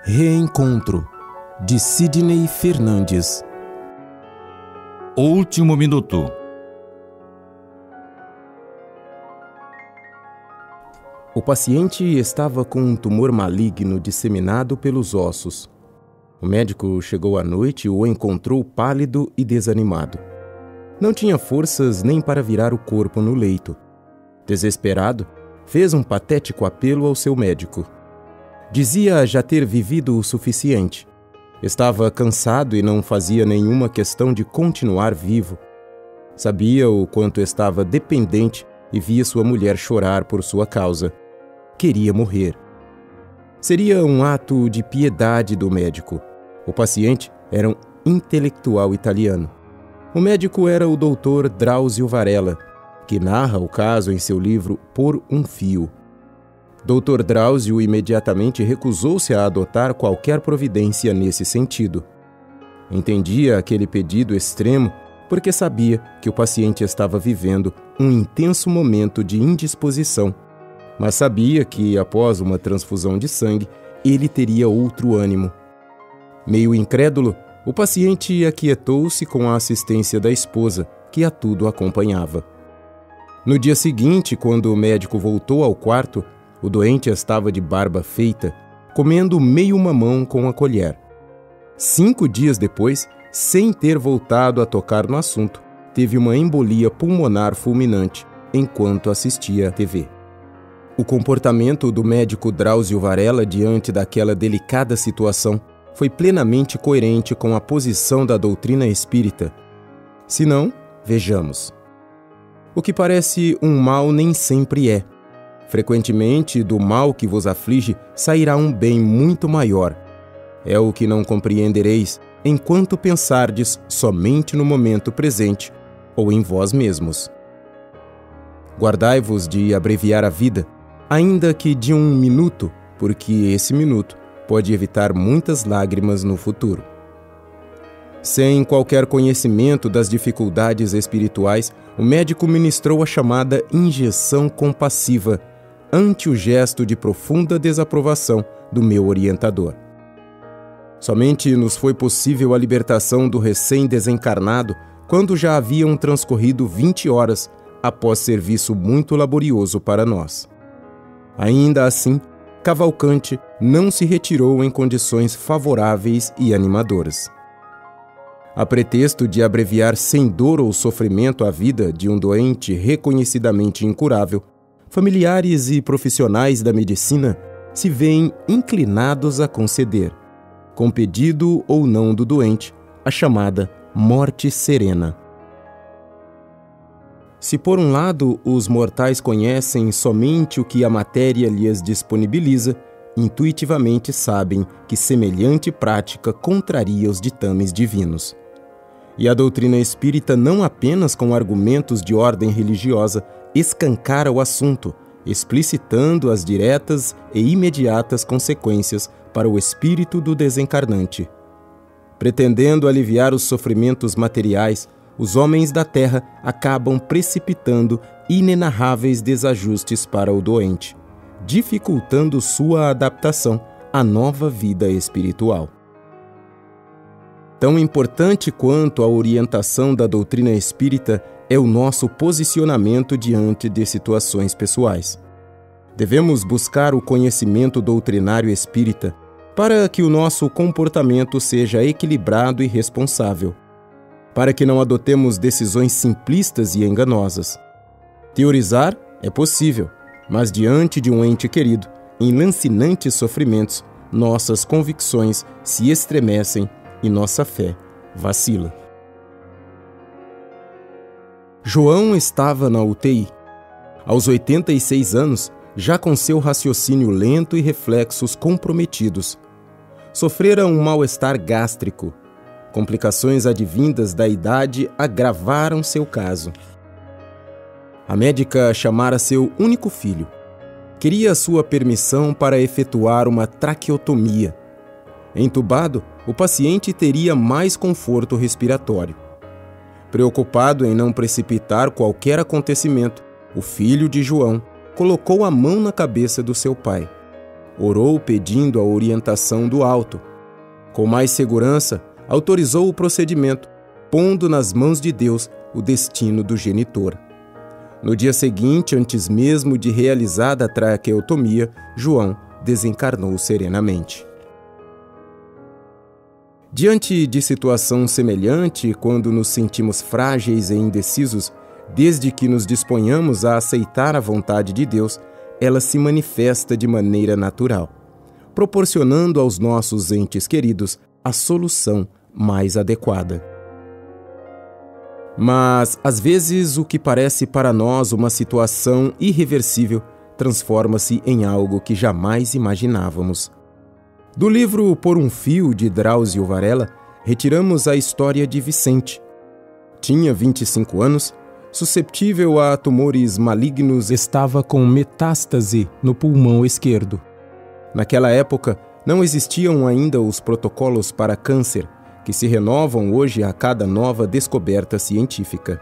Reencontro, de Sidney Fernandes. Último minuto. O paciente estava com um tumor maligno disseminado pelos ossos. O médico chegou à noite e o encontrou pálido e desanimado. Não tinha forças nem para virar o corpo no leito. Desesperado, fez um patético apelo ao seu médico. Dizia já ter vivido o suficiente. Estava cansado e não fazia nenhuma questão de continuar vivo. Sabia o quanto estava dependente e via sua mulher chorar por sua causa. Queria morrer. Seria um ato de piedade do médico. O paciente era um intelectual italiano. O médico era o Dr. Drauzio Varela, que narra o caso em seu livro Por um Fio. Dr. Drauzio imediatamente recusou-se a adotar qualquer providência nesse sentido. Entendia aquele pedido extremo porque sabia que o paciente estava vivendo um intenso momento de indisposição, mas sabia que, após uma transfusão de sangue, ele teria outro ânimo. Meio incrédulo, o paciente aquietou-se com a assistência da esposa, que a tudo acompanhava. No dia seguinte, quando o médico voltou ao quarto, o doente estava de barba feita, comendo meio mamão com a colher. 5 dias depois, sem ter voltado a tocar no assunto, teve uma embolia pulmonar fulminante enquanto assistia à TV. O comportamento do médico Drauzio Varela diante daquela delicada situação foi plenamente coerente com a posição da doutrina espírita. Se não, vejamos. O que parece um mal nem sempre é. Frequentemente, do mal que vos aflige, sairá um bem muito maior. É o que não compreendereis enquanto pensardes somente no momento presente ou em vós mesmos. Guardai-vos de abreviar a vida, ainda que de 1 minuto, porque esse minuto pode evitar muitas lágrimas no futuro. Sem qualquer conhecimento das dificuldades espirituais, o médico ministrou a chamada injeção compassiva, ante o gesto de profunda desaprovação do meu orientador. Somente nos foi possível a libertação do recém-desencarnado quando já haviam transcorrido 20 horas após serviço muito laborioso para nós. Ainda assim, Cavalcante não se retirou em condições favoráveis e animadoras. A pretexto de abreviar sem dor ou sofrimento a vida de um doente reconhecidamente incurável, familiares e profissionais da medicina se veem inclinados a conceder, com pedido ou não do doente, a chamada morte serena. Se por um lado os mortais conhecem somente o que a matéria lhes disponibiliza, intuitivamente sabem que semelhante prática contraria os ditames divinos. E a doutrina espírita, não apenas com argumentos de ordem religiosa, escancara o assunto, explicitando as diretas e imediatas consequências para o espírito do desencarnante. Pretendendo aliviar os sofrimentos materiais, os homens da terra acabam precipitando inenarráveis desajustes para o doente, dificultando sua adaptação à nova vida espiritual. Tão importante quanto a orientação da doutrina espírita é o nosso posicionamento diante de situações pessoais. Devemos buscar o conhecimento doutrinário espírita para que o nosso comportamento seja equilibrado e responsável, para que não adotemos decisões simplistas e enganosas. Teorizar é possível, mas diante de um ente querido, em lancinantes sofrimentos, nossas convicções se estremecem e nossa fé vacila. João estava na UTI. Aos 86 anos, já com seu raciocínio lento e reflexos comprometidos. Sofrera um mal-estar gástrico. Complicações advindas da idade agravaram seu caso. A médica chamara seu único filho. Queria sua permissão para efetuar uma traqueotomia. Entubado, o paciente teria mais conforto respiratório. Preocupado em não precipitar qualquer acontecimento, o filho de João colocou a mão na cabeça do seu pai. Orou pedindo a orientação do alto. Com mais segurança, autorizou o procedimento, pondo nas mãos de Deus o destino do genitor. No dia seguinte, antes mesmo de realizada a traqueotomia, João desencarnou serenamente. Diante de situação semelhante, quando nos sentimos frágeis e indecisos, desde que nos disponhamos a aceitar a vontade de Deus, ela se manifesta de maneira natural, proporcionando aos nossos entes queridos a solução mais adequada. Mas, às vezes, o que parece para nós uma situação irreversível transforma-se em algo que jamais imaginávamos. Do livro Por um Fio, de Drauzio Varela, retiramos a história de Vicente. Tinha 25 anos, susceptível a tumores malignos, estava com metástase no pulmão esquerdo. Naquela época, não existiam ainda os protocolos para câncer, que se renovam hoje a cada nova descoberta científica.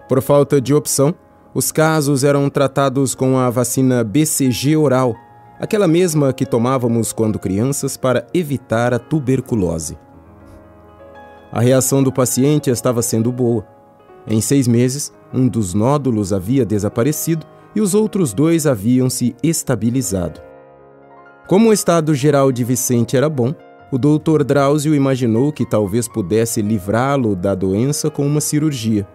Por falta de opção, os casos eram tratados com a vacina BCG oral, aquela mesma que tomávamos quando crianças para evitar a tuberculose. A reação do paciente estava sendo boa. Em 6 meses, um dos nódulos havia desaparecido e os outros 2 haviam se estabilizado. Como o estado geral de Vicente era bom, o Dr. Drauzio imaginou que talvez pudesse livrá-lo da doença com uma cirurgia.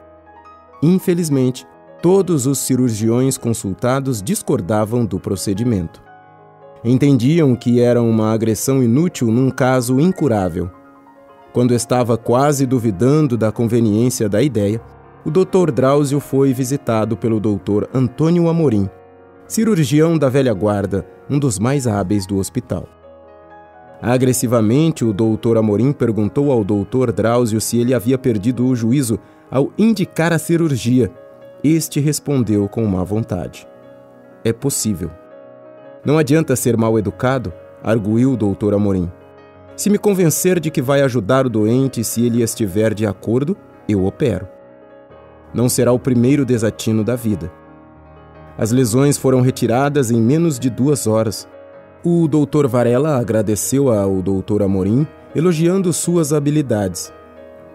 Infelizmente, todos os cirurgiões consultados discordavam do procedimento. Entendiam que era uma agressão inútil num caso incurável. Quando estava quase duvidando da conveniência da ideia, o Dr. Drauzio foi visitado pelo Dr. Antônio Amorim, cirurgião da velha guarda, um dos mais hábeis do hospital. Agressivamente, o Dr. Amorim perguntou ao Dr. Drauzio se ele havia perdido o juízo ao indicar a cirurgia. Este respondeu com má vontade: "É possível." "Não adianta ser mal educado", arguiu o Dr. Amorim. "Se me convencer de que vai ajudar o doente se ele estiver de acordo, eu opero. Não será o primeiro desatino da vida." As lesões foram retiradas em menos de 2 horas. O Dr. Varela agradeceu ao Dr. Amorim, elogiando suas habilidades.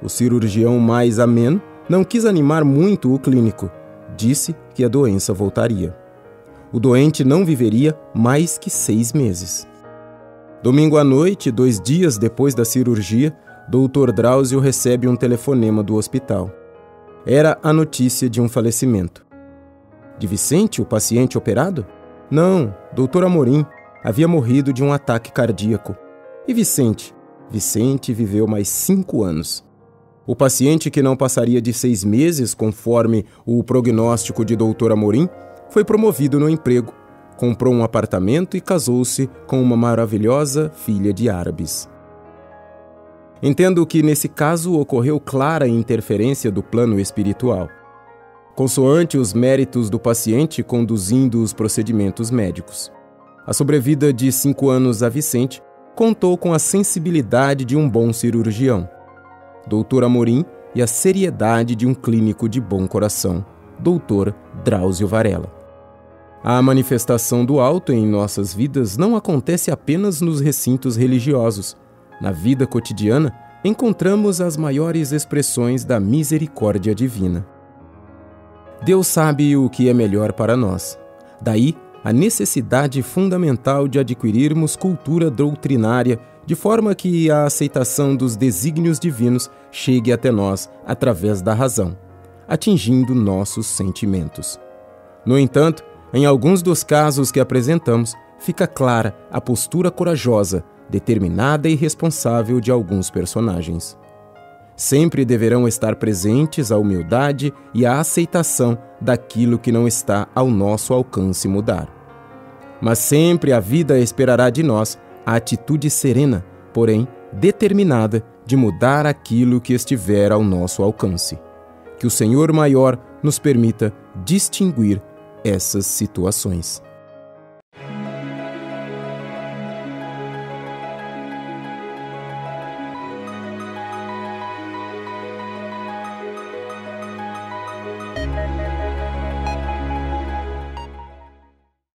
O cirurgião mais ameno não quis animar muito o clínico. Disse que a doença voltaria. O doente não viveria mais que 6 meses. Domingo à noite, 2 dias depois da cirurgia, Dr. Drauzio recebe um telefonema do hospital. Era a notícia de um falecimento. De Vicente, o paciente operado? Não, Dr. Amorim. Havia morrido de um ataque cardíaco. E Vicente? Vicente viveu mais 5 anos. O paciente, que não passaria de 6 meses, conforme o prognóstico de Dr. Amorim, foi promovido no emprego, comprou um apartamento e casou-se com uma maravilhosa filha de árabes. Entendo que nesse caso ocorreu clara interferência do plano espiritual, consoante os méritos do paciente conduzindo os procedimentos médicos. A sobrevida de 5 anos a Vicente contou com a sensibilidade de um bom cirurgião, Dr. Amorim, e a seriedade de um clínico de bom coração, Dr. Drauzio Varela. A manifestação do alto em nossas vidas não acontece apenas nos recintos religiosos. Na vida cotidiana, encontramos as maiores expressões da misericórdia divina. Deus sabe o que é melhor para nós. Daí, a necessidade fundamental de adquirirmos cultura doutrinária, de forma que a aceitação dos desígnios divinos chegue até nós através da razão, atingindo nossos sentimentos. No entanto, em alguns dos casos que apresentamos, fica clara a postura corajosa, determinada e responsável de alguns personagens. Sempre deverão estar presentes a humildade e a aceitação daquilo que não está ao nosso alcance mudar. Mas sempre a vida esperará de nós a atitude serena, porém determinada, de mudar aquilo que estiver ao nosso alcance. Que o Senhor maior nos permita distinguir essas situações.